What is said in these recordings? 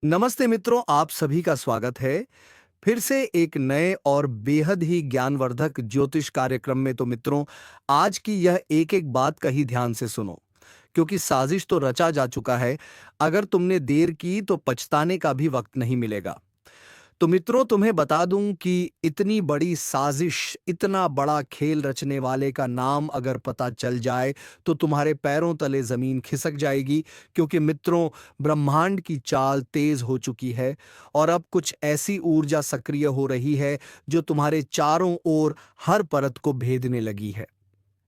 नमस्ते मित्रों, आप सभी का स्वागत है फिर से एक नए और बेहद ही ज्ञानवर्धक ज्योतिष कार्यक्रम में। तो मित्रों, आज की यह एक एक बात का ही ध्यान से सुनो, क्योंकि साजिश तो रचा जा चुका है। अगर तुमने देर की तो पछताने का भी वक्त नहीं मिलेगा। तो मित्रों, तुम्हें बता दूं कि इतनी बड़ी साजिश, इतना बड़ा खेल रचने वाले का नाम अगर पता चल जाए तो तुम्हारे पैरों तले जमीन खिसक जाएगी। क्योंकि मित्रों, ब्रह्मांड की चाल तेज हो चुकी है और अब कुछ ऐसी ऊर्जा सक्रिय हो रही है जो तुम्हारे चारों ओर हर परत को भेदने लगी है।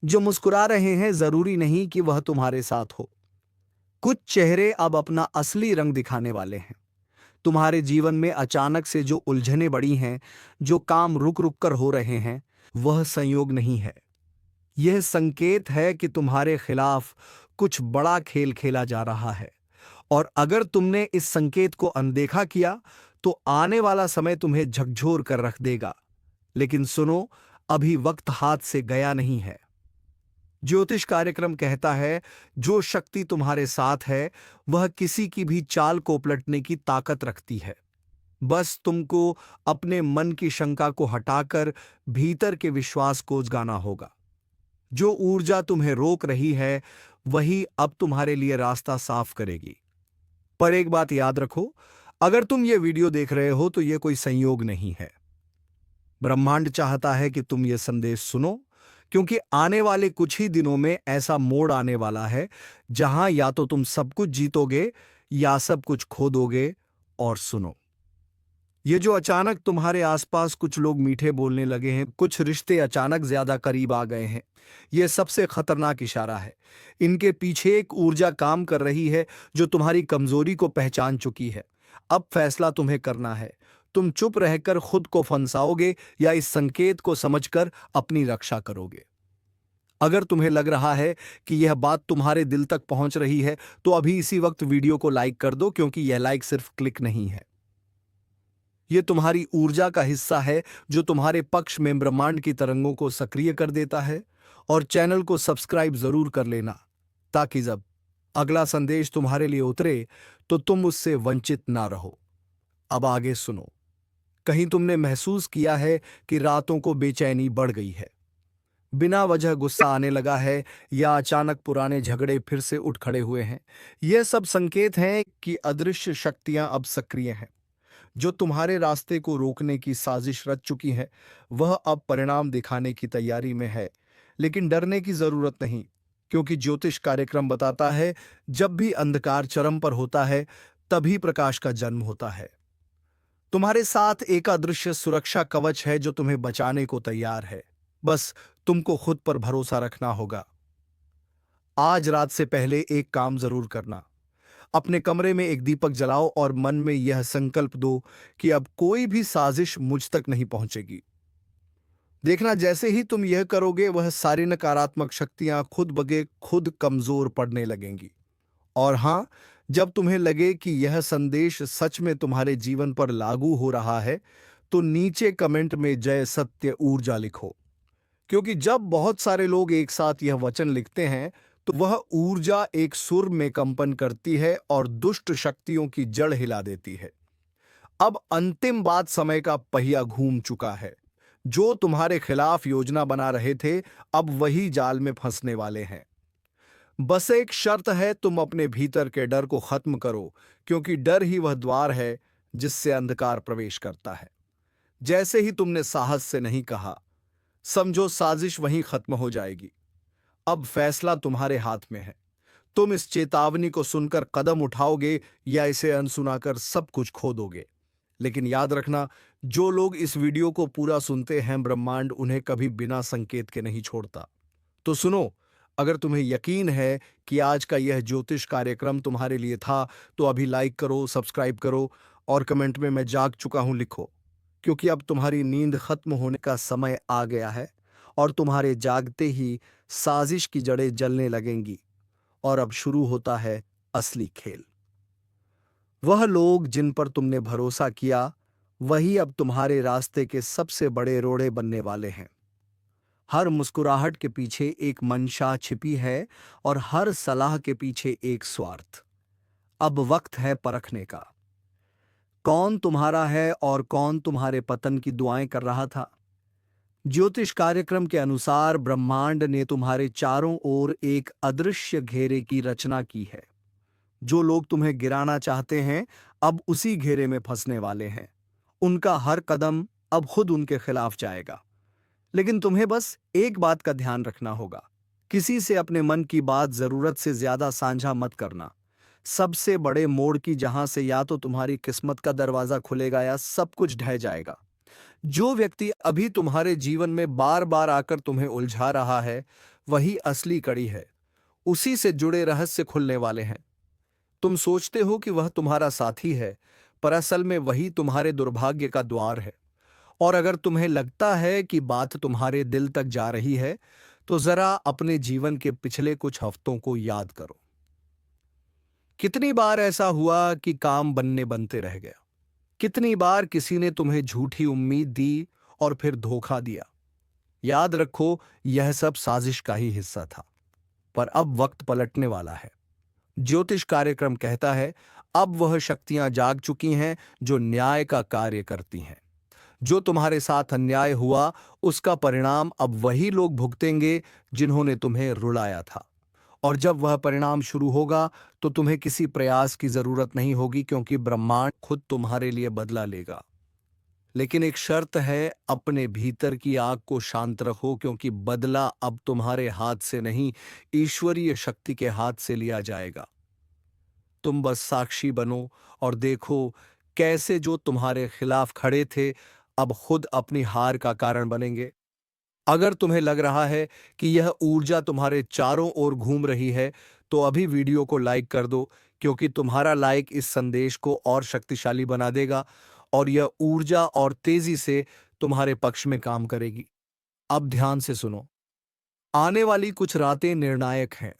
जो मुस्कुरा रहे हैं, जरूरी नहीं कि वह तुम्हारे साथ हो। कुछ चेहरे अब अपना असली रंग दिखाने वाले हैं। तुम्हारे जीवन में अचानक से जो उलझनें बढ़ी हैं, जो काम रुक रुक कर हो रहे हैं, वह संयोग नहीं है। यह संकेत है कि तुम्हारे खिलाफ कुछ बड़ा खेल खेला जा रहा है। और अगर तुमने इस संकेत को अनदेखा किया तो आने वाला समय तुम्हें झकझोर कर रख देगा। लेकिन सुनो, अभी वक्त हाथ से गया नहीं है। ज्योतिष कार्यक्रम कहता है, जो शक्ति तुम्हारे साथ है वह किसी की भी चाल को पलटने की ताकत रखती है। बस तुमको अपने मन की शंका को हटाकर भीतर के विश्वास को जगाना होगा। जो ऊर्जा तुम्हें रोक रही है वही अब तुम्हारे लिए रास्ता साफ करेगी। पर एक बात याद रखो, अगर तुम ये वीडियो देख रहे हो तो ये कोई संयोग नहीं है। ब्रह्मांड चाहता है कि तुम ये संदेश सुनो, क्योंकि आने वाले कुछ ही दिनों में ऐसा मोड़ आने वाला है जहां या तो तुम सब कुछ जीतोगे या सब कुछ खो दोगे। और सुनो, ये जो अचानक तुम्हारे आसपास कुछ लोग मीठे बोलने लगे हैं, कुछ रिश्ते अचानक ज्यादा करीब आ गए हैं, यह सबसे खतरनाक इशारा है। इनके पीछे एक ऊर्जा काम कर रही है जो तुम्हारी कमजोरी को पहचान चुकी है। अब फैसला तुम्हें करना है। तुम चुप रहकर खुद को फंसाओगे या इस संकेत को समझकर अपनी रक्षा करोगे। अगर तुम्हें लग रहा है कि यह बात तुम्हारे दिल तक पहुंच रही है तो अभी इसी वक्त वीडियो को लाइक कर दो, क्योंकि यह लाइक सिर्फ क्लिक नहीं है, ये तुम्हारी ऊर्जा का हिस्सा है जो तुम्हारे पक्ष में ब्रह्मांड की तरंगों को सक्रिय कर देता है। और चैनल को सब्सक्राइब जरूर कर लेना, ताकि जब अगला संदेश तुम्हारे लिए उतरे तो तुम उससे वंचित ना रहो। अब आगे सुनो। कहीं तुमने महसूस किया है कि रातों को बेचैनी बढ़ गई है, बिना वजह गुस्सा आने लगा है, या अचानक पुराने झगड़े फिर से उठ खड़े हुए हैं? यह सब संकेत हैं कि अदृश्य शक्तियां अब सक्रिय हैं। जो तुम्हारे रास्ते को रोकने की साजिश रच चुकी है वह अब परिणाम दिखाने की तैयारी में है। लेकिन डरने की जरूरत नहीं, क्योंकि ज्योतिष कार्यक्रम बताता है, जब भी अंधकार चरम पर होता है तभी प्रकाश का जन्म होता है। तुम्हारे साथ एक अदृश्य सुरक्षा कवच है जो तुम्हें बचाने को तैयार है। बस तुमको खुद पर भरोसा रखना होगा। आज रात से पहले एक काम जरूर करना। अपने कमरे में एक दीपक जलाओ और मन में यह संकल्प दो कि अब कोई भी साजिश मुझ तक नहीं पहुंचेगी। देखना, जैसे ही तुम यह करोगे वह सारी नकारात्मक शक्तियां खुद बगे खुद कमजोर पड़ने लगेंगी। और हां, जब तुम्हें लगे कि यह संदेश सच में तुम्हारे जीवन पर लागू हो रहा है तो नीचे कमेंट में जय सत्य ऊर्जा लिखो। क्योंकि जब बहुत सारे लोग एक साथ यह वचन लिखते हैं तो वह ऊर्जा एक सुर में कंपन करती है और दुष्ट शक्तियों की जड़ हिला देती है। अब अंतिम बात, समय का पहिया घूम चुका है। जो तुम्हारे खिलाफ योजना बना रहे थे अब वही जाल में फंसने वाले हैं। बस एक शर्त है, तुम अपने भीतर के डर को खत्म करो, क्योंकि डर ही वह द्वार है जिससे अंधकार प्रवेश करता है। जैसे ही तुमने साहस से नहीं कहा, समझो साजिश वहीं खत्म हो जाएगी। अब फैसला तुम्हारे हाथ में है। तुम इस चेतावनी को सुनकर कदम उठाओगे या इसे अनसुना कर सब कुछ खो दोगे। लेकिन याद रखना, जो लोग इस वीडियो को पूरा सुनते हैं ब्रह्मांड उन्हें कभी बिना संकेत के नहीं छोड़ता। तो सुनो, अगर तुम्हें यकीन है कि आज का यह ज्योतिष कार्यक्रम तुम्हारे लिए था तो अभी लाइक करो, सब्सक्राइब करो और कमेंट में मैं जाग चुका हूं लिखो। क्योंकि अब तुम्हारी नींद खत्म होने का समय आ गया है और तुम्हारे जागते ही साजिश की जड़ें जलने लगेंगी। और अब शुरू होता है असली खेल। वह लोग जिन पर तुमने भरोसा किया वही अब तुम्हारे रास्ते के सबसे बड़े रोड़े बनने वाले हैं। हर मुस्कुराहट के पीछे एक मंशा छिपी है और हर सलाह के पीछे एक स्वार्थ। अब वक्त है परखने का। कौन तुम्हारा है और कौन तुम्हारे पतन की दुआएं कर रहा था। ज्योतिष कार्यक्रम के अनुसार ब्रह्मांड ने तुम्हारे चारों ओर एक अदृश्य घेरे की रचना की है। जो लोग तुम्हें गिराना चाहते हैं अब उसी घेरे में फंसने वाले हैं। उनका हर कदम अब खुद उनके खिलाफ जाएगा। लेकिन तुम्हें बस एक बात का ध्यान रखना होगा। किसी से अपने मन की बात जरूरत से ज्यादा साझा मत करना। सबसे बड़े मोड़ की जहां से या तो तुम्हारी किस्मत का दरवाजा खुलेगा या सब कुछ ढह जाएगा। जो व्यक्ति अभी तुम्हारे जीवन में बार बार आकर तुम्हें उलझा रहा है वही असली कड़ी है। उसी से जुड़े रहस्य खुलने वाले हैं। तुम सोचते हो कि वह तुम्हारा साथी है, पर असल में वही तुम्हारे दुर्भाग्य का द्वार है। और अगर तुम्हें लगता है कि बात तुम्हारे दिल तक जा रही है तो जरा अपने जीवन के पिछले कुछ हफ्तों को याद करो। कितनी बार ऐसा हुआ कि काम बनते रह गया। कितनी बार किसी ने तुम्हें झूठी उम्मीद दी और फिर धोखा दिया। याद रखो, यह सब साजिश का ही हिस्सा था। पर अब वक्त पलटने वाला है। ज्योतिष कार्यक्रम कहता है अब वह शक्तियां जाग चुकी हैं जो न्याय का कार्य करती हैं। जो तुम्हारे साथ अन्याय हुआ उसका परिणाम अब वही लोग भुगतेंगे जिन्होंने तुम्हें रुलाया था। और जब वह परिणाम शुरू होगा तो तुम्हें किसी प्रयास की जरूरत नहीं होगी, क्योंकि ब्रह्मांड खुद तुम्हारे लिए बदला लेगा। लेकिन एक शर्त है, अपने भीतर की आग को शांत रखो, क्योंकि बदला अब तुम्हारे हाथ से नहीं, ईश्वरीय शक्ति के हाथ से लिया जाएगा। तुम बस साक्षी बनो और देखो कैसे जो तुम्हारे खिलाफ खड़े थे अब खुद अपनी हार का कारण बनेंगे। अगर तुम्हें लग रहा है कि यह ऊर्जा तुम्हारे चारों ओर घूम रही है तो अभी वीडियो को लाइक कर दो, क्योंकि तुम्हारा लाइक इस संदेश को और शक्तिशाली बना देगा और यह ऊर्जा और तेजी से तुम्हारे पक्ष में काम करेगी। अब ध्यान से सुनो। आने वाली कुछ रातें निर्णायक हैं।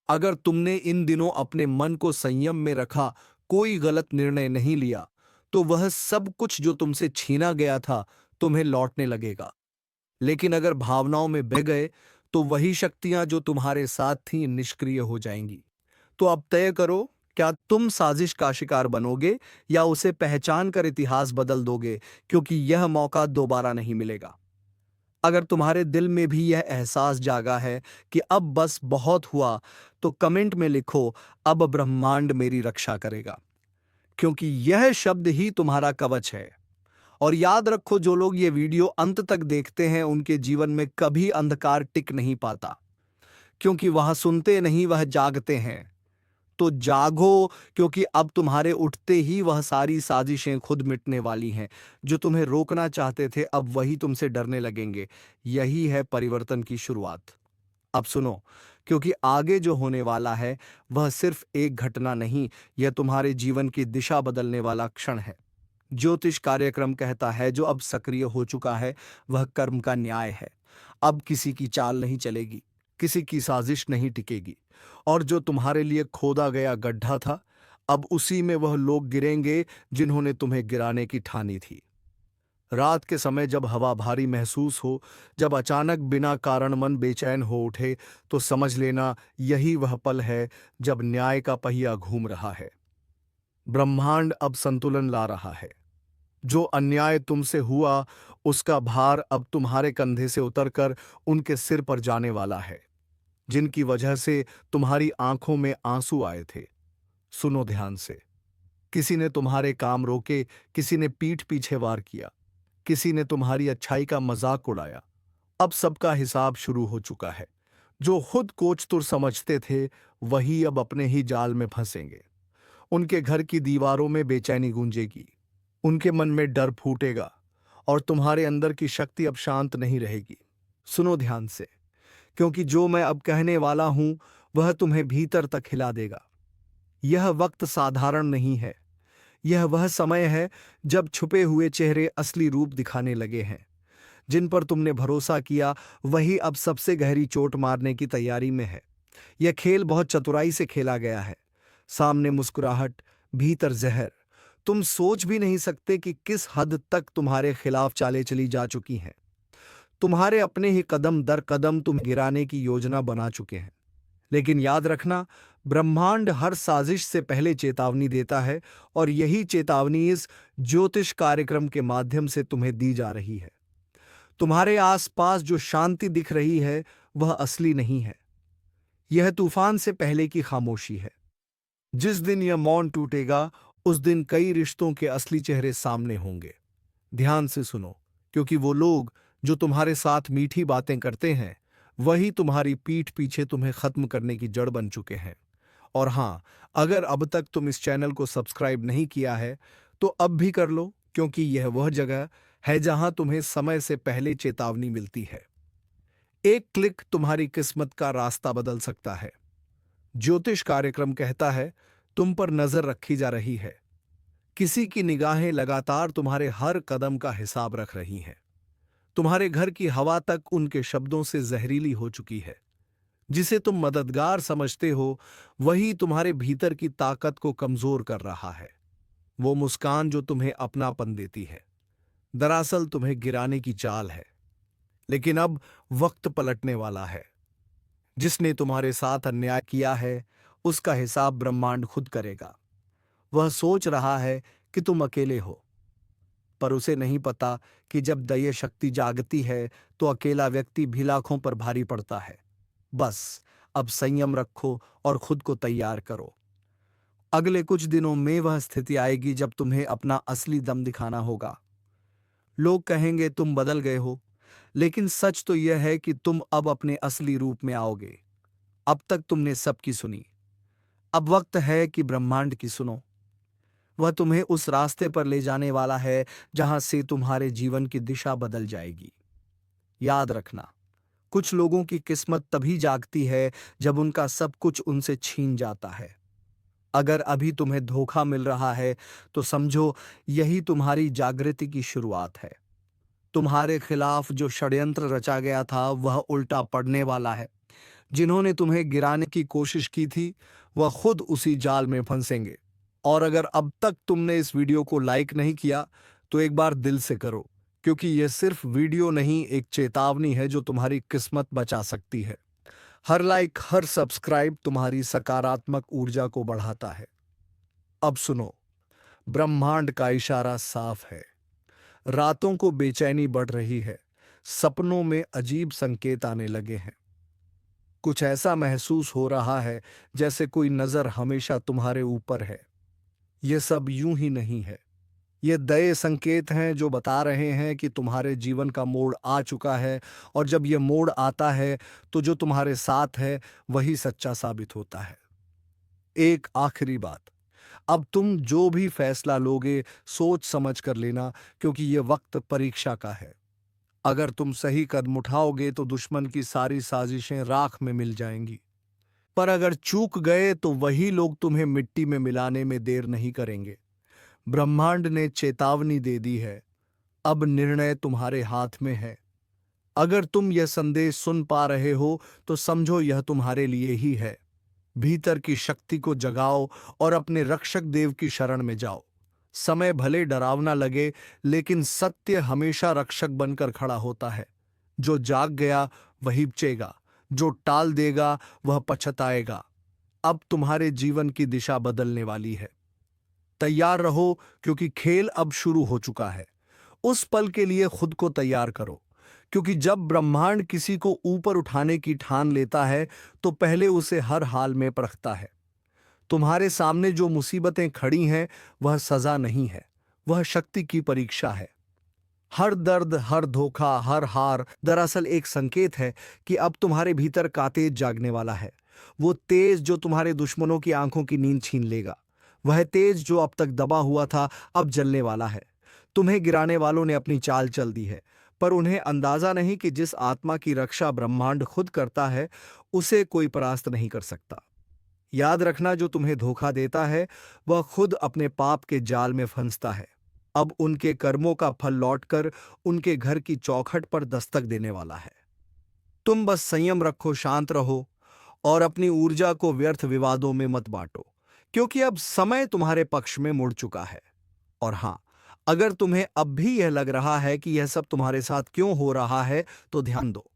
अगर तुमने इन दिनों अपने मन को संयम में रखा, कोई गलत निर्णय नहीं लिया, तो वह सब कुछ जो तुमसे छीना गया था तुम्हें लौटने लगेगा। लेकिन अगर भावनाओं में बह गए तो वही शक्तियां जो तुम्हारे साथ थीं निष्क्रिय हो जाएंगी। तो अब तय करो, क्या तुम साजिश का शिकार बनोगे या उसे पहचान कर इतिहास बदल दोगे, क्योंकि यह मौका दोबारा नहीं मिलेगा। अगर तुम्हारे दिल में भी यह एहसास जागा है कि अब बस बहुत हुआ, तो कमेंट में लिखो, अब ब्रह्मांड मेरी रक्षा करेगा, क्योंकि यह शब्द ही तुम्हारा कवच है। और याद रखो, जो लोग ये वीडियो अंत तक देखते हैं उनके जीवन में कभी अंधकार टिक नहीं पाता, क्योंकि वह सुनते नहीं, वह जागते हैं। तो जागो, क्योंकि अब तुम्हारे उठते ही वह सारी साजिशें खुद मिटने वाली हैं। जो तुम्हें रोकना चाहते थे अब वही तुमसे डरने लगेंगे। यही है परिवर्तन की शुरुआत। अब सुनो, क्योंकि आगे जो होने वाला है वह सिर्फ एक घटना नहीं, यह तुम्हारे जीवन की दिशा बदलने वाला क्षण है। ज्योतिष कार्यक्रम कहता है जो अब सक्रिय हो चुका है वह कर्म का न्याय है। अब किसी की चाल नहीं चलेगी, किसी की साजिश नहीं टिकेगी। और जो तुम्हारे लिए खोदा गया गड्ढा था, अब उसी में वह लोग गिरेंगे जिन्होंने तुम्हें गिराने की ठानी थी। रात के समय जब हवा भारी महसूस हो, जब अचानक बिना कारण मन बेचैन हो उठे, तो समझ लेना यही वह पल है जब न्याय का पहिया घूम रहा है। ब्रह्मांड अब संतुलन ला रहा है। जो अन्याय तुमसे हुआ उसका भार अब तुम्हारे कंधे से उतरकर उनके सिर पर जाने वाला है, जिनकी वजह से तुम्हारी आंखों में आंसू आए थे। सुनो ध्यान से। किसी ने तुम्हारे काम रोके, किसी ने पीठ पीछे वार किया, किसी ने तुम्हारी अच्छाई का मजाक उड़ाया। अब सबका हिसाब शुरू हो चुका है। जो खुद को चतुर समझते थे वही अब अपने ही जाल में फंसेंगे। उनके घर की दीवारों में बेचैनी गूंजेगी, उनके मन में डर फूटेगा और तुम्हारे अंदर की शक्ति अब शांत नहीं रहेगी। सुनो ध्यान से, क्योंकि जो मैं अब कहने वाला हूं वह तुम्हें भीतर तक हिला देगा। यह वक्त साधारण नहीं है। यह वह समय है जब छुपे हुए चेहरे असली रूप दिखाने लगे हैं। जिन पर तुमने भरोसा किया वही अब सबसे गहरी चोट मारने की तैयारी में है। यह खेल बहुत चतुराई से खेला गया है। सामने मुस्कुराहट, भीतर जहर। तुम सोच भी नहीं सकते कि किस हद तक तुम्हारे खिलाफ चालें चली जा चुकी हैं। तुम्हारे अपने ही कदम दर कदम तुम गिराने की योजना बना चुके हैं। लेकिन याद रखना, ब्रह्मांड हर साजिश से पहले चेतावनी देता है, और यही चेतावनी इस ज्योतिष कार्यक्रम के माध्यम से तुम्हें दी जा रही है। तुम्हारे आसपास जो शांति दिख रही है वह असली नहीं है। यह तूफान से पहले की खामोशी है। जिस दिन यह मौन टूटेगा, उस दिन कई रिश्तों के असली चेहरे सामने होंगे। ध्यान से सुनो, क्योंकि वो लोग जो तुम्हारे साथ मीठी बातें करते हैं, वही तुम्हारी पीठ पीछे तुम्हें खत्म करने की जड़ बन चुके हैं। और हां, अगर अब तक तुम इस चैनल को सब्सक्राइब नहीं किया है, तो अब भी कर लो, क्योंकि यह वह जगह है जहां तुम्हें समय से पहले चेतावनी मिलती है। एक क्लिक तुम्हारी किस्मत का रास्ता बदल सकता है। ज्योतिष कार्यक्रम कहता है, तुम पर नजर रखी जा रही है। किसी की निगाहें लगातार तुम्हारे हर कदम का हिसाब रख रही हैं। तुम्हारे घर की हवा तक उनके शब्दों से जहरीली हो चुकी है। जिसे तुम मददगार समझते हो, वही तुम्हारे भीतर की ताकत को कमजोर कर रहा है। वो मुस्कान जो तुम्हें अपनापन देती है, दरअसल तुम्हें गिराने की चाल है। लेकिन अब वक्त पलटने वाला है। जिसने तुम्हारे साथ अन्याय किया है, उसका हिसाब ब्रह्मांड खुद करेगा। वह सोच रहा है कि तुम अकेले हो, पर उसे नहीं पता कि जब दैय शक्ति जागती है, तो अकेला व्यक्ति भी लाखों पर भारी पड़ता है। बस अब संयम रखो और खुद को तैयार करो। अगले कुछ दिनों में वह स्थिति आएगी जब तुम्हें अपना असली दम दिखाना होगा। लोग कहेंगे तुम बदल गए हो, लेकिन सच तो यह है कि तुम अब अपने असली रूप में आओगे। अब तक तुमने सबकी सुनी, अब वक्त है कि ब्रह्मांड की सुनो। वह तुम्हें उस रास्ते पर ले जाने वाला है जहां से तुम्हारे जीवन की दिशा बदल जाएगी। याद रखना, कुछ लोगों की किस्मत तभी जागती है जब उनका सब कुछ उनसे छीन जाता है। अगर अभी तुम्हें धोखा मिल रहा है, तो समझो यही तुम्हारी जागृति की शुरुआत है। तुम्हारे खिलाफ जो षड्यंत्र रचा गया था, वह उल्टा पड़ने वाला है। जिन्होंने तुम्हें गिराने की कोशिश की थी, वह खुद उसी जाल में फंसेंगे। और अगर अब तक तुमने इस वीडियो को लाइक नहीं किया, तो एक बार दिल से करो, क्योंकि यह सिर्फ वीडियो नहीं, एक चेतावनी है जो तुम्हारी किस्मत बचा सकती है। हर लाइक, हर सब्सक्राइब तुम्हारी सकारात्मक ऊर्जा को बढ़ाता है। अब सुनो, ब्रह्मांड का इशारा साफ है। रातों को बेचैनी बढ़ रही है, सपनों में अजीब संकेत आने लगे हैं। कुछ ऐसा महसूस हो रहा है जैसे कोई नजर हमेशा तुम्हारे ऊपर है। ये सब यूं ही नहीं है। ये दये संकेत हैं जो बता रहे हैं कि तुम्हारे जीवन का मोड़ आ चुका है, और जब ये मोड़ आता है, तो जो तुम्हारे साथ है वही सच्चा साबित होता है। एक आखिरी बात, अब तुम जो भी फैसला लोगे, सोच समझ कर लेना, क्योंकि ये वक्त परीक्षा का है। अगर तुम सही कदम उठाओगे तो दुश्मन की सारी साजिशें राख में मिल जाएंगी, पर अगर चूक गए तो वही लोग तुम्हें मिट्टी में मिलाने में देर नहीं करेंगे। ब्रह्मांड ने चेतावनी दे दी है, अब निर्णय तुम्हारे हाथ में है। अगर तुम यह संदेश सुन पा रहे हो, तो समझो यह तुम्हारे लिए ही है। भीतर की शक्ति को जगाओ और अपने रक्षक देव की शरण में जाओ। समय भले डरावना लगे, लेकिन सत्य हमेशा रक्षक बनकर खड़ा होता है। जो जाग गया वही बचेगा, जो टाल देगा वह पछताएगा। अब तुम्हारे जीवन की दिशा बदलने वाली है। तैयार रहो, क्योंकि खेल अब शुरू हो चुका है। उस पल के लिए खुद को तैयार करो, क्योंकि जब ब्रह्मांड किसी को ऊपर उठाने की ठान लेता है, तो पहले उसे हर हाल में परखता है। तुम्हारे सामने जो मुसीबतें खड़ी हैं, वह सजा नहीं है, वह शक्ति की परीक्षा है। हर दर्द, हर धोखा, हर हार दरअसल एक संकेत है कि अब तुम्हारे भीतर का तेज जागने वाला है। वो तेज जो तुम्हारे दुश्मनों की आंखों की नींद छीन लेगा। वह तेज जो अब तक दबा हुआ था, अब जलने वाला है। तुम्हें गिराने वालों ने अपनी चाल चल दी है, पर उन्हें अंदाजा नहीं कि जिस आत्मा की रक्षा ब्रह्मांड खुद करता है, उसे कोई परास्त नहीं कर सकता। याद रखना, जो तुम्हें धोखा देता है, वह खुद अपने पाप के जाल में फंसता है। अब उनके कर्मों का फल लौटकर उनके घर की चौखट पर दस्तक देने वाला है। तुम बस संयम रखो, शांत रहो, और अपनी ऊर्जा को व्यर्थ विवादों में मत बांटो, क्योंकि अब समय तुम्हारे पक्ष में मुड़ चुका है। और हां, अगर तुम्हें अब भी यह लग रहा है कि यह सब तुम्हारे साथ क्यों हो रहा है, तो ध्यान दो।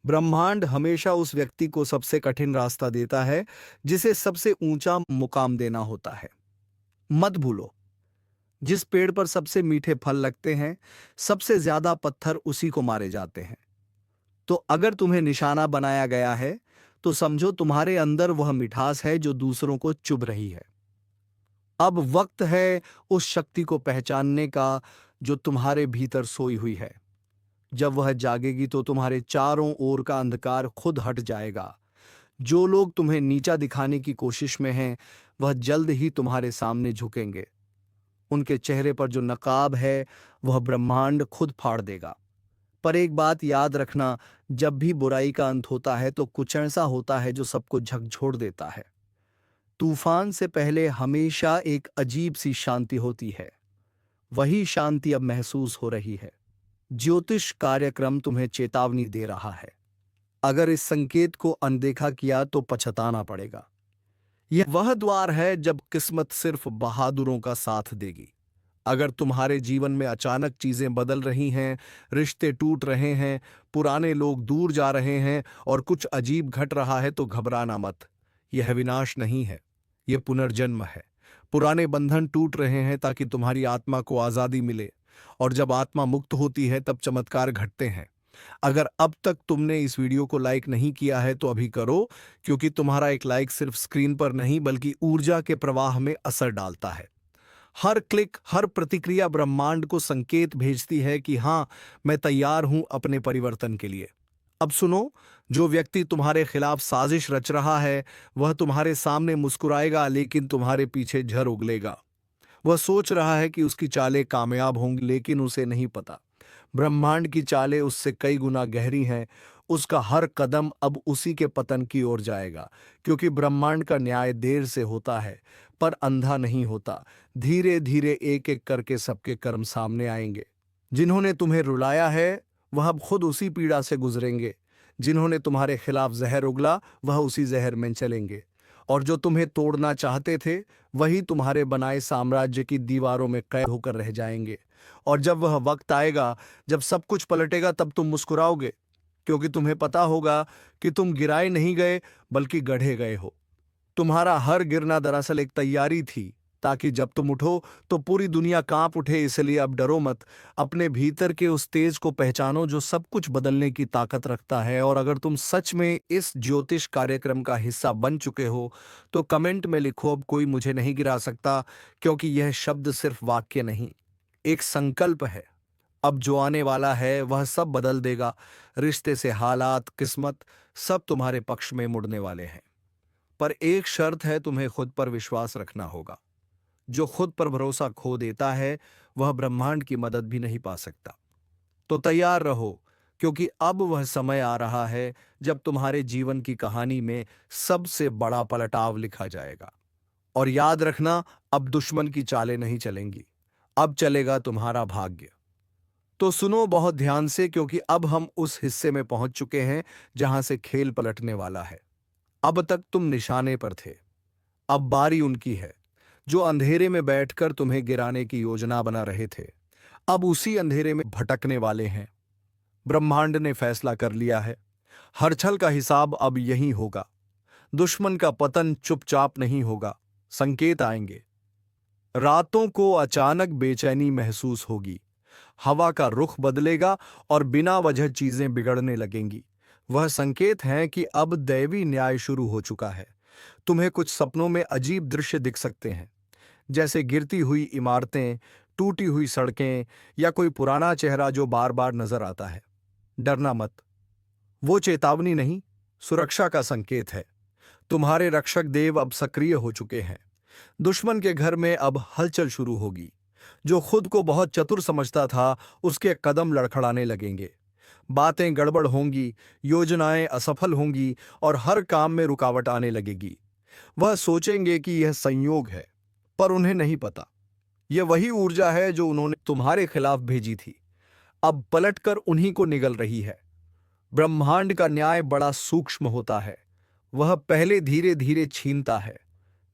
ब्रह्मांड हमेशा उस व्यक्ति को सबसे कठिन रास्ता देता है जिसे सबसे ऊंचा मुकाम देना होता है। मत भूलो, जिस पेड़ पर सबसे मीठे फल लगते हैं, सबसे ज्यादा पत्थर उसी को मारे जाते हैं। तो अगर तुम्हें निशाना बनाया गया है, तो समझो तुम्हारे अंदर वह मिठास है जो दूसरों को चुभ रही है। अब वक्त है उस शक्ति को पहचानने का जो तुम्हारे भीतर सोई हुई है। जब वह जागेगी तो तुम्हारे चारों ओर का अंधकार खुद हट जाएगा। जो लोग तुम्हें नीचा दिखाने की कोशिश में हैं, वह जल्द ही तुम्हारे सामने झुकेंगे। उनके चेहरे पर जो नकाब है, वह ब्रह्मांड खुद फाड़ देगा। पर एक बात याद रखना, जब भी बुराई का अंत होता है तो कुछ ऐसा होता है जो सबको झकझोर देता है। तूफान से पहले हमेशा एक अजीब सी शांति होती है। वही शांति अब महसूस हो रही है। ज्योतिष कार्यक्रम तुम्हें चेतावनी दे रहा है। अगर इस संकेत को अनदेखा किया तो पछताना पड़ेगा। यह वह द्वार है जब किस्मत सिर्फ बहादुरों का साथ देगी। अगर तुम्हारे जीवन में अचानक चीजें बदल रही हैं, रिश्ते टूट रहे हैं, पुराने लोग दूर जा रहे हैं और कुछ अजीब घट रहा है, तो घबराना मत। यह विनाश नहीं है, यह पुनर्जन्म है। पुराने बंधन टूट रहे हैं ताकि तुम्हारी आत्मा को आजादी मिले, और जब आत्मा मुक्त होती है तब चमत्कार घटते हैं। अगर अब तक तुमने इस वीडियो को लाइक नहीं किया है तो अभी करो, क्योंकि तुम्हारा एक लाइक सिर्फ स्क्रीन पर नहीं बल्कि ऊर्जा के प्रवाह में असर डालता है। हर क्लिक, हर प्रतिक्रिया ब्रह्मांड को संकेत भेजती है कि हाँ, मैं तैयार हूं अपने परिवर्तन के लिए। अब सुनो, जो व्यक्ति तुम्हारे खिलाफ साजिश रच रहा है, वह तुम्हारे सामने मुस्कुराएगा लेकिन तुम्हारे पीछे झर उगलेगा। वह सोच रहा है कि उसकी चालें कामयाब होंगी, लेकिन उसे नहीं पता ब्रह्मांड की चालें उससे कई गुना गहरी हैं। उसका हर कदम अब उसी के पतन की ओर जाएगा, क्योंकि ब्रह्मांड का न्याय देर से होता है पर अंधा नहीं होता। धीरे धीरे एक एक करके सबके कर्म सामने आएंगे। जिन्होंने तुम्हें रुलाया है, वह अब खुद उसी पीड़ा से गुजरेंगे। जिन्होंने तुम्हारे खिलाफ जहर उगला, वह उसी जहर में चलेंगे। और जो तुम्हें तोड़ना चाहते थे, वही तुम्हारे बनाए साम्राज्य की दीवारों में कैद होकर रह जाएंगे। और जब वह वक्त आएगा, जब सब कुछ पलटेगा, तब तुम मुस्कुराओगे, क्योंकि तुम्हें पता होगा कि तुम गिराए नहीं गए बल्कि गढ़े गए हो। तुम्हारा हर गिरना दरअसल एक तैयारी थी, ताकि जब तुम उठो तो पूरी दुनिया कांप उठे। इसलिए अब डरो मत। अपने भीतर के उस तेज को पहचानो जो सब कुछ बदलने की ताकत रखता है। और अगर तुम सच में इस ज्योतिष कार्यक्रम का हिस्सा बन चुके हो, तो कमेंट में लिखो, अब कोई मुझे नहीं गिरा सकता, क्योंकि यह शब्द सिर्फ वाक्य नहीं, एक संकल्प है। अब जो आने वाला है वह सब बदल देगा। रिश्ते से हालात, किस्मत, सब तुम्हारे पक्ष में मुड़ने वाले हैं। पर एक शर्त है, तुम्हें खुद पर विश्वास रखना होगा। जो खुद पर भरोसा खो देता है, वह ब्रह्मांड की मदद भी नहीं पा सकता। तो तैयार रहो, क्योंकि अब वह समय आ रहा है जब तुम्हारे जीवन की कहानी में सबसे बड़ा पलटाव लिखा जाएगा। और याद रखना, अब दुश्मन की चालें नहीं चलेंगी, अब चलेगा तुम्हारा भाग्य। तो सुनो बहुत ध्यान से, क्योंकि अब हम उस हिस्से में पहुंच चुके हैं जहां से खेल पलटने वाला है। अब तक तुम निशाने पर थे, अब बारी उनकी है जो अंधेरे में बैठकर तुम्हें गिराने की योजना बना रहे थे। अब उसी अंधेरे में भटकने वाले हैं। ब्रह्मांड ने फैसला कर लिया है, हर छल का हिसाब अब यही होगा। दुश्मन का पतन चुपचाप नहीं होगा, संकेत आएंगे। रातों को अचानक बेचैनी महसूस होगी, हवा का रुख बदलेगा और बिना वजह चीजें बिगड़ने लगेंगी। वह संकेत हैं कि अब दैवी न्याय शुरू हो चुका है। तुम्हें कुछ सपनों में अजीब दृश्य दिख सकते हैं, जैसे गिरती हुई इमारतें, टूटी हुई सड़कें, या कोई पुराना चेहरा जो बार बार नजर आता है। डरना मत, वो चेतावनी नहीं, सुरक्षा का संकेत है। तुम्हारे रक्षक देव अब सक्रिय हो चुके हैं। दुश्मन के घर में अब हलचल शुरू होगी। जो खुद को बहुत चतुर समझता था, उसके कदम लड़खड़ाने लगेंगे। बातें गड़बड़ होंगी, योजनाएं असफल होंगी और हर काम में रुकावट आने लगेगी। वह सोचेंगे कि यह संयोग है, पर उन्हें नहीं पता, यह वही ऊर्जा है जो उन्होंने तुम्हारे खिलाफ भेजी थी, अब पलटकर उन्हीं को निगल रही है। ब्रह्मांड का न्याय बड़ा सूक्ष्म होता है। वह पहले धीरे धीरे छीनता है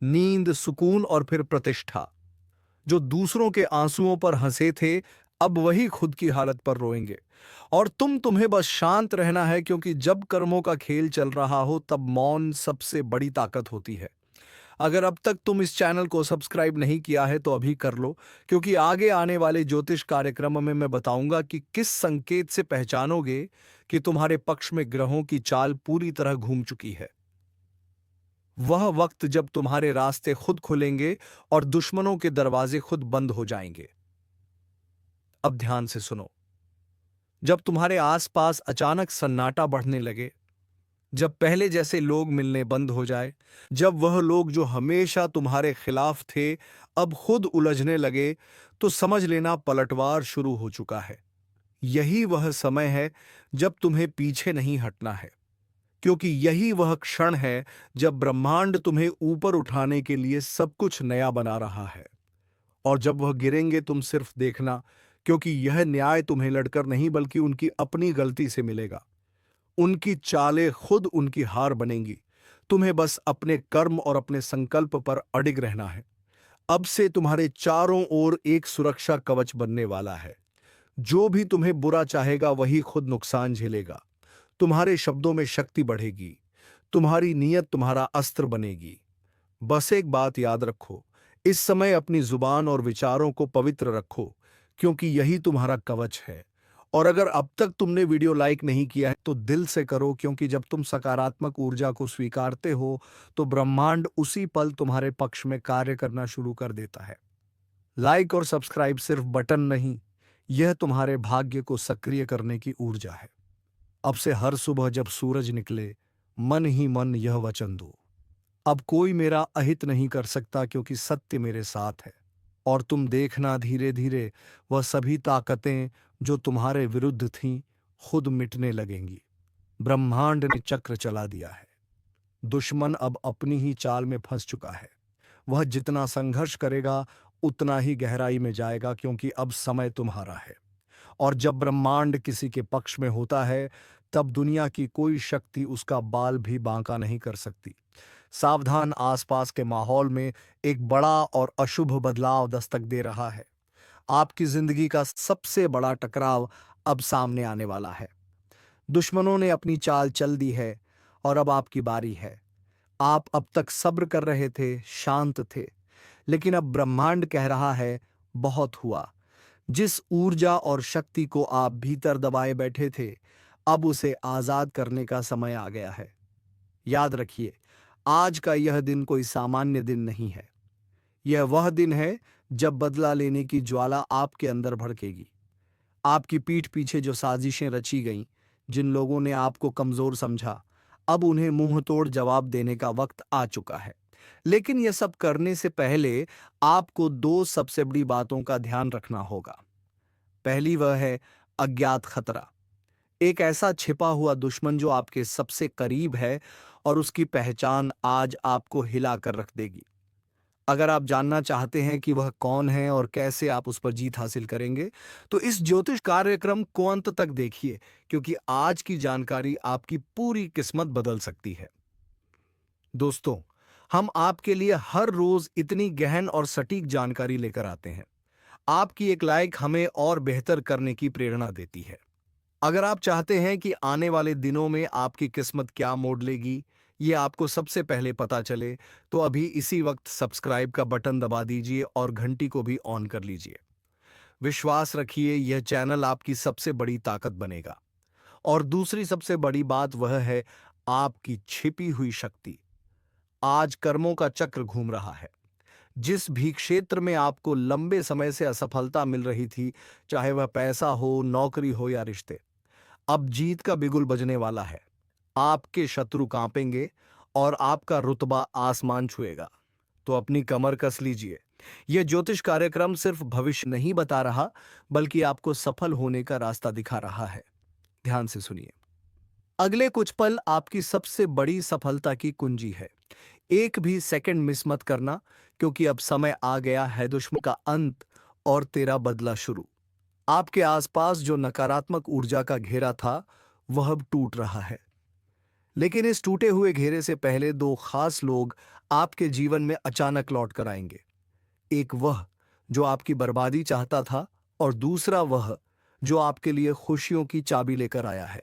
नींद, सुकून और फिर प्रतिष्ठा। जो दूसरों के आंसुओं पर हंसे थे, अब वही खुद की हालत पर रोएंगे। और तुम्हें बस शांत रहना है, क्योंकि जब कर्मों का खेल चल रहा हो तब मौन सबसे बड़ी ताकत होती है। अगर अब तक तुम इस चैनल को सब्सक्राइब नहीं किया है तो अभी कर लो, क्योंकि आगे आने वाले ज्योतिष कार्यक्रम में मैं बताऊंगा कि किस संकेत से पहचानोगे कि तुम्हारे पक्ष में ग्रहों की चाल पूरी तरह घूम चुकी है। वह वक्त जब तुम्हारे रास्ते खुद खुलेंगे और दुश्मनों के दरवाजे खुद बंद हो जाएंगे। अब ध्यान से सुनो। जब तुम्हारे आसपास अचानक सन्नाटा बढ़ने लगे, जब पहले जैसे लोग मिलने बंद हो जाए, जब वह लोग जो हमेशा तुम्हारे खिलाफ थे अब खुद उलझने लगे, तो समझ लेना पलटवार शुरू हो चुका है। यही वह समय है जब तुम्हें पीछे नहीं हटना है, क्योंकि यही वह क्षण है जब ब्रह्मांड तुम्हें ऊपर उठाने के लिए सब कुछ नया बना रहा है। और जब वह गिरेंगे तुम सिर्फ देखना, क्योंकि यह न्याय तुम्हें लड़कर नहीं बल्कि उनकी अपनी गलती से मिलेगा। उनकी चालें खुद उनकी हार बनेंगी। तुम्हें बस अपने कर्म और अपने संकल्प पर अडिग रहना है। अब से तुम्हारे चारों ओर एक सुरक्षा कवच बनने वाला है। जो भी तुम्हें बुरा चाहेगा वही खुद नुकसान झेलेगा। तुम्हारे शब्दों में शक्ति बढ़ेगी। तुम्हारी नीयत तुम्हारा अस्त्र बनेगी। बस एक बात याद रखो, इस समय अपनी जुबान और विचारों को पवित्र रखो, क्योंकि यही तुम्हारा कवच है। और अगर अब तक तुमने वीडियो लाइक नहीं किया है तो दिल से करो, क्योंकि जब तुम सकारात्मक ऊर्जा को स्वीकारते हो तो ब्रह्मांड उसी पल तुम्हारे पक्ष में कार्य करना शुरू कर देता है। लाइक और सब्सक्राइब सिर्फ बटन नहीं, यह तुम्हारे भाग्य को सक्रिय करने की ऊर्जा है। अब से हर सुबह जब सूरज निकले, मन ही मन यह वचन दो, अब कोई मेरा अहित नहीं कर सकता, क्योंकि सत्य मेरे साथ है। और तुम देखना, धीरे धीरे वह सभी ताकतें जो तुम्हारे विरुद्ध थीं खुद मिटने लगेंगी। ब्रह्मांड ने चक्र चला दिया है। दुश्मन अब अपनी ही चाल में फंस चुका है। वह जितना संघर्ष करेगा उतना ही गहराई में जाएगा, क्योंकि अब समय तुम्हारा है। और जब ब्रह्मांड किसी के पक्ष में होता है तब दुनिया की कोई शक्ति उसका बाल भी बांका नहीं कर सकती। सावधान, आसपास के माहौल में एक बड़ा और अशुभ बदलाव दस्तक दे रहा है। आपकी जिंदगी का सबसे बड़ा टकराव अब सामने आने वाला है। दुश्मनों ने अपनी चाल चल दी है और अब आपकी बारी है। आप अब तक सब्र कर रहे थे, शांत थे, लेकिन अब ब्रह्मांड कह रहा है, बहुत हुआ। जिस ऊर्जा और शक्ति को आप भीतर दबाए बैठे थे, अब उसे आजाद करने का समय आ गया है। याद रखिए, आज का यह दिन कोई सामान्य दिन नहीं है। यह वह दिन है जब बदला लेने की ज्वाला आपके अंदर भड़केगी। आपकी पीठ पीछे जो साजिशें रची गईं, जिन लोगों ने आपको कमजोर समझा, अब उन्हें मुंह तोड़ जवाब देने का वक्त आ चुका है। लेकिन यह सब करने से पहले आपको दो सबसे बड़ी बातों का ध्यान रखना होगा। पहली वह है अज्ञात खतरा, एक ऐसा छिपा हुआ दुश्मन जो आपके सबसे करीब है और उसकी पहचान आज आपको हिला कर रख देगी। अगर आप जानना चाहते हैं कि वह कौन है और कैसे आप उस पर जीत हासिल करेंगे, तो इस ज्योतिष कार्यक्रम को अंत तक देखिए, क्योंकि आज की जानकारी आपकी पूरी किस्मत बदल सकती है। दोस्तों, हम आपके लिए हर रोज इतनी गहन और सटीक जानकारी लेकर आते हैं। आपकी एक लाइक हमें और बेहतर करने की प्रेरणा देती है। अगर आप चाहते हैं कि आने वाले दिनों में आपकी किस्मत क्या मोड़ लेगी, ये आपको सबसे पहले पता चले, तो अभी इसी वक्त सब्सक्राइब का बटन दबा दीजिए और घंटी को भी ऑन कर लीजिए। विश्वास रखिए, यह चैनल आपकी सबसे बड़ी ताकत बनेगा। और दूसरी सबसे बड़ी बात वह है आपकी छिपी हुई शक्ति। आज कर्मों का चक्र घूम रहा है। जिस भी क्षेत्र में आपको लंबे समय से असफलता मिल रही थी, चाहे वह पैसा हो, नौकरी हो या रिश्ते, अब जीत का बिगुल बजने वाला है। आपके शत्रु कांपेंगे और आपका रुतबा आसमान छुएगा। तो अपनी कमर कस लीजिए। यह ज्योतिष कार्यक्रम सिर्फ भविष्य नहीं बता रहा, बल्कि आपको सफल होने का रास्ता दिखा रहा है। ध्यान से सुनिए। अगले कुछ पल आपकी सबसे बड़ी सफलता की कुंजी है। एक भी सेकंड मिस मत करना, क्योंकि अब समय आ गया है दुश्मन का अंत और तेरा बदला शुरू। आपके आसपास जो नकारात्मक ऊर्जा का घेरा था, वह अब टूट रहा है। लेकिन इस टूटे हुए घेरे से पहले दो खास लोग आपके जीवन में अचानक लौट कर आएंगे। एक वह जो आपकी बर्बादी चाहता था, और दूसरा वह जो आपके लिए खुशियों की चाबी लेकर आया है।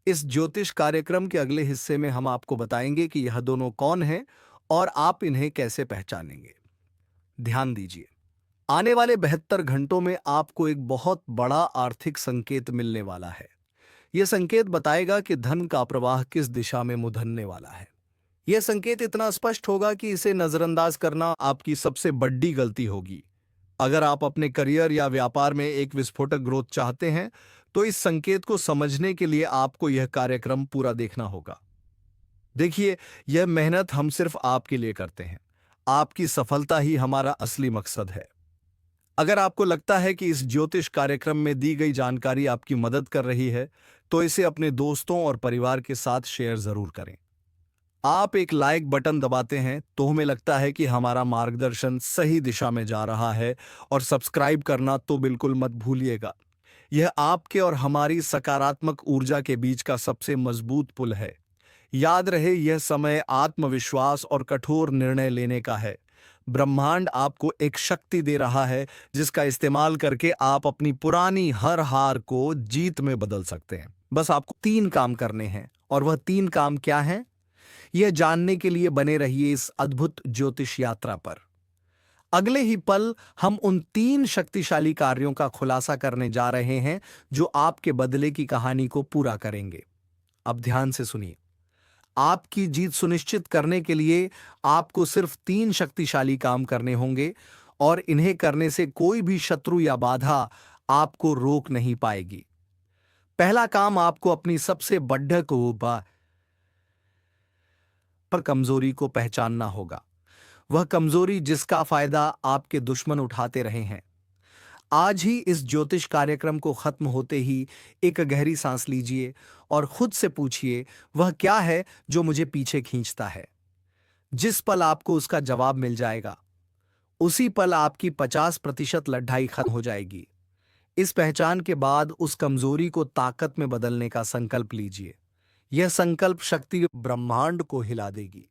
इस ज्योतिष कार्यक्रम के अगले हिस्से में हम आपको बताएंगे कि यह दोनों कौन हैं और आप इन्हें कैसे पहचानेंगे। ध्यान दीजिए, आने वाले 72 घंटों में आपको एक बहुत बड़ा आर्थिक संकेत मिलने वाला है। यह संकेत बताएगा कि धन का प्रवाह किस दिशा में मुधन्ने वाला है। यह संकेत इतना स्पष्ट होगा कि इसे नजरअंदाज करना आपकी सबसे बड़ी गलती होगी। अगर आप अपने करियर या व्यापार में एक विस्फोटक ग्रोथ चाहते हैं, तो इस संकेत को समझने के लिए आपको यह कार्यक्रम पूरा देखना होगा। देखिए, यह मेहनत हम सिर्फ आपके लिए करते हैं। आपकी सफलता ही हमारा असली मकसद है। अगर आपको लगता है कि इस ज्योतिष कार्यक्रम में दी गई जानकारी आपकी मदद कर रही है, तो इसे अपने दोस्तों और परिवार के साथ शेयर जरूर करें। आप एक लाइक बटन दबाते हैं तो हमें लगता है कि हमारा मार्गदर्शन सही दिशा में जा रहा है, और सब्सक्राइब करना तो बिल्कुल मत भूलिएगा। यह आपके और हमारी सकारात्मक ऊर्जा के बीच का सबसे मजबूत पुल है। याद रहे, यह समय आत्मविश्वास और कठोर निर्णय लेने का है। ब्रह्मांड आपको एक शक्ति दे रहा है जिसका इस्तेमाल करके आप अपनी पुरानी हर हार को जीत में बदल सकते हैं। बस आपको 3 काम करने हैं, और वह 3 काम क्या हैं, यह जानने के लिए बने रहिए इस अद्भुत ज्योतिष यात्रा पर। अगले ही पल हम उन 3 शक्तिशाली कार्यों का खुलासा करने जा रहे हैं जो आपके बदले की कहानी को पूरा करेंगे। अब ध्यान से सुनिए। आपकी जीत सुनिश्चित करने के लिए आपको सिर्फ 3 शक्तिशाली काम करने होंगे, और इन्हें करने से कोई भी शत्रु या बाधा आपको रोक नहीं पाएगी। पहला काम, आपको अपनी सबसे बड़ी पर कमजोरी को पहचानना होगा। वह कमजोरी जिसका फायदा आपके दुश्मन उठाते रहे हैं। आज ही इस ज्योतिष कार्यक्रम को खत्म होते ही एक गहरी सांस लीजिए और खुद से पूछिए, वह क्या है जो मुझे पीछे खींचता है। जिस पल आपको उसका जवाब मिल जाएगा, उसी पल आपकी 50% लड़ाई खत्म हो जाएगी। इस पहचान के बाद उस कमजोरी को ताकत में बदलने का संकल्प लीजिए। यह संकल्प शक्ति ब्रह्मांड को हिला देगी।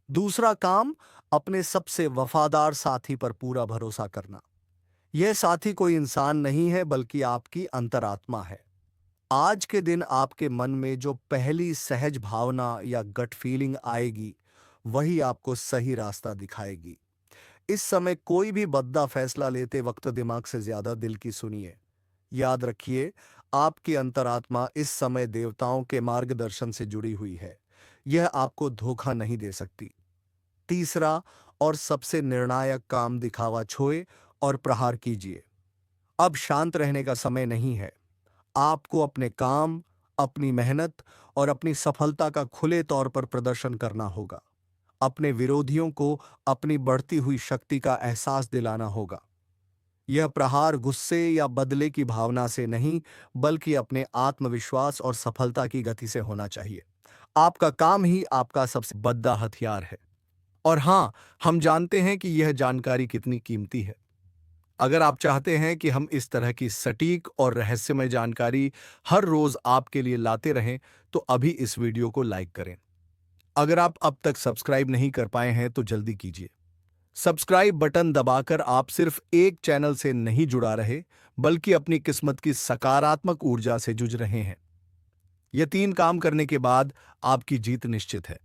दूसरा काम, अपने सबसे वफादार साथी पर पूरा भरोसा करना। यह साथी कोई इंसान नहीं है, बल्कि आपकी अंतरात्मा है। आज के दिन आपके मन में जो पहली सहज भावना या गट फीलिंग आएगी, वही आपको सही रास्ता दिखाएगी। इस समय कोई भी बद्दा फैसला लेते वक्त दिमाग से ज्यादा दिल की सुनिए। याद रखिए, आपकी अंतरात्मा इस समय देवताओं के मार्गदर्शन से जुड़ी हुई है। यह आपको धोखा नहीं दे सकती। तीसरा और सबसे निर्णायक काम, दिखावा छोड़े और प्रहार कीजिए। अब शांत रहने का समय नहीं है। आपको अपने काम, अपनी मेहनत और अपनी सफलता का खुले तौर पर प्रदर्शन करना होगा। अपने विरोधियों को अपनी बढ़ती हुई शक्ति का एहसास दिलाना होगा। यह प्रहार गुस्से या बदले की भावना से नहीं, बल्कि अपने आत्मविश्वास और सफलता की गति से होना चाहिए। आपका काम ही आपका सबसे बड़ा हथियार है। और हाँ, हम जानते हैं कि यह जानकारी कितनी कीमती है। अगर आप चाहते हैं कि हम इस तरह की सटीक और रहस्यमय जानकारी हर रोज आपके लिए लाते रहें, तो अभी इस वीडियो को लाइक करें। अगर आप अब तक सब्सक्राइब नहीं कर पाए हैं तो जल्दी कीजिए। सब्सक्राइब बटन दबाकर आप सिर्फ एक चैनल से नहीं जुड़ा रहे, बल्कि अपनी किस्मत की सकारात्मक ऊर्जा से जुड़ रहे हैं। ये 3 काम करने के बाद आपकी जीत निश्चित है।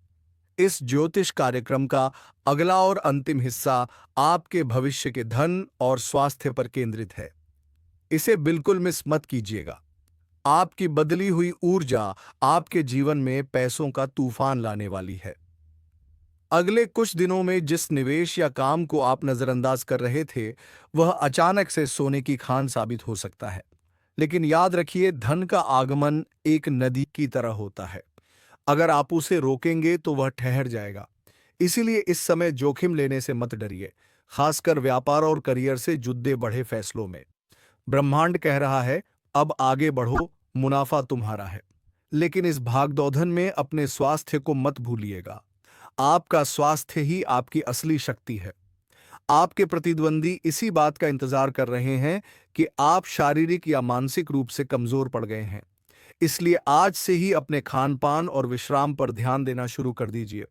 इस ज्योतिष कार्यक्रम का अगला और अंतिम हिस्सा आपके भविष्य के धन और स्वास्थ्य पर केंद्रित है। इसे बिल्कुल मिस मत कीजिएगा। आपकी बदली हुई ऊर्जा आपके जीवन में पैसों का तूफान लाने वाली है। अगले कुछ दिनों में जिस निवेश या काम को आप नजरअंदाज कर रहे थे, वह अचानक से सोने की खान साबित हो सकता है। लेकिन याद रखिए, धन का आगमन एक नदी की तरह होता है। अगर आप उसे रोकेंगे तो वह ठहर जाएगा। इसीलिए इस समय जोखिम लेने से मत डरिए, खासकर व्यापार और करियर से जुड़े बड़े फैसलों में। ब्रह्मांड कह रहा है, अब आगे बढ़ो, मुनाफा तुम्हारा है। लेकिन इस भागदौड़ में अपने स्वास्थ्य को मत भूलिएगा। आपका स्वास्थ्य ही आपकी असली शक्ति है। आपके प्रतिद्वंदी इसी बात का इंतजार कर रहे हैं कि आप शारीरिक या मानसिक रूप से कमजोर पड़ गए हैं। इसलिए आज से ही अपने खान पान और विश्राम पर ध्यान देना शुरू कर दीजिए।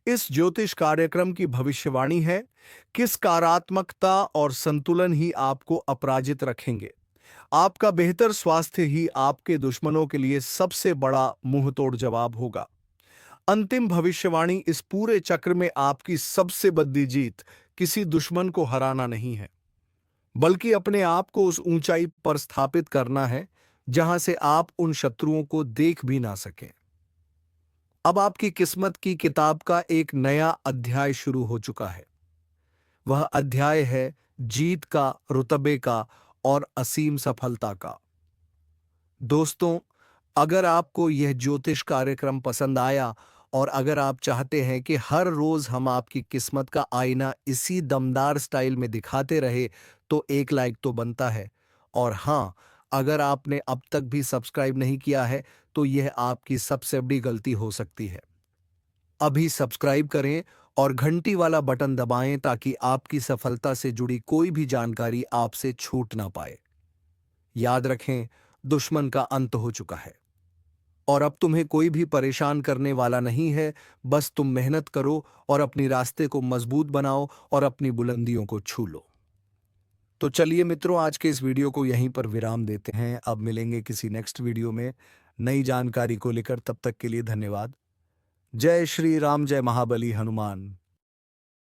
इस ज्योतिष कार्यक्रम की भविष्यवाणी है कि सकारात्मकता और संतुलन ही आपको अपराजित रखेंगे। आपका बेहतर स्वास्थ्य ही आपके दुश्मनों के लिए सबसे बड़ा मुंहतोड़ जवाब होगा। अंतिम भविष्यवाणी इस पूरे चक्र में आपकी सबसे बड़ी जीत किसी दुश्मन को हराना नहीं है, बल्कि अपने आप को उस ऊंचाई पर स्थापित करना है जहां से आप उन शत्रुओं को देख भी ना सकें। अब आपकी किस्मत की किताब का एक नया अध्याय शुरू हो चुका है। वह अध्याय है जीत का, रुतबे का और असीम सफलता का। दोस्तों, अगर आपको यह ज्योतिष कार्यक्रम पसंद आया और अगर आप चाहते हैं कि हर रोज हम आपकी किस्मत का आईना इसी दमदार स्टाइल में दिखाते रहे, तो एक लाइक तो बनता है। और हाँ, अगर आपने अब तक भी सब्सक्राइब नहीं किया है, तो यह आपकी सबसे बड़ी गलती हो सकती है। अभी सब्सक्राइब करें और घंटी वाला बटन दबाएं ताकि आपकी सफलता से जुड़ी कोई भी जानकारी आपसे छूट ना पाए। याद रखें, दुश्मन का अंत हो चुका है और अब तुम्हें कोई भी परेशान करने वाला नहीं है। बस तुम मेहनत करो और अपनी रास्ते को मजबूत बनाओ और अपनी बुलंदियों को छू लो। तो चलिए मित्रों, आज के इस वीडियो को यहीं पर विराम देते हैं। अब मिलेंगे किसी नेक्स्ट वीडियो में नई जानकारी को लेकर। तब तक के लिए धन्यवाद। जय श्री राम, जय महाबली हनुमान।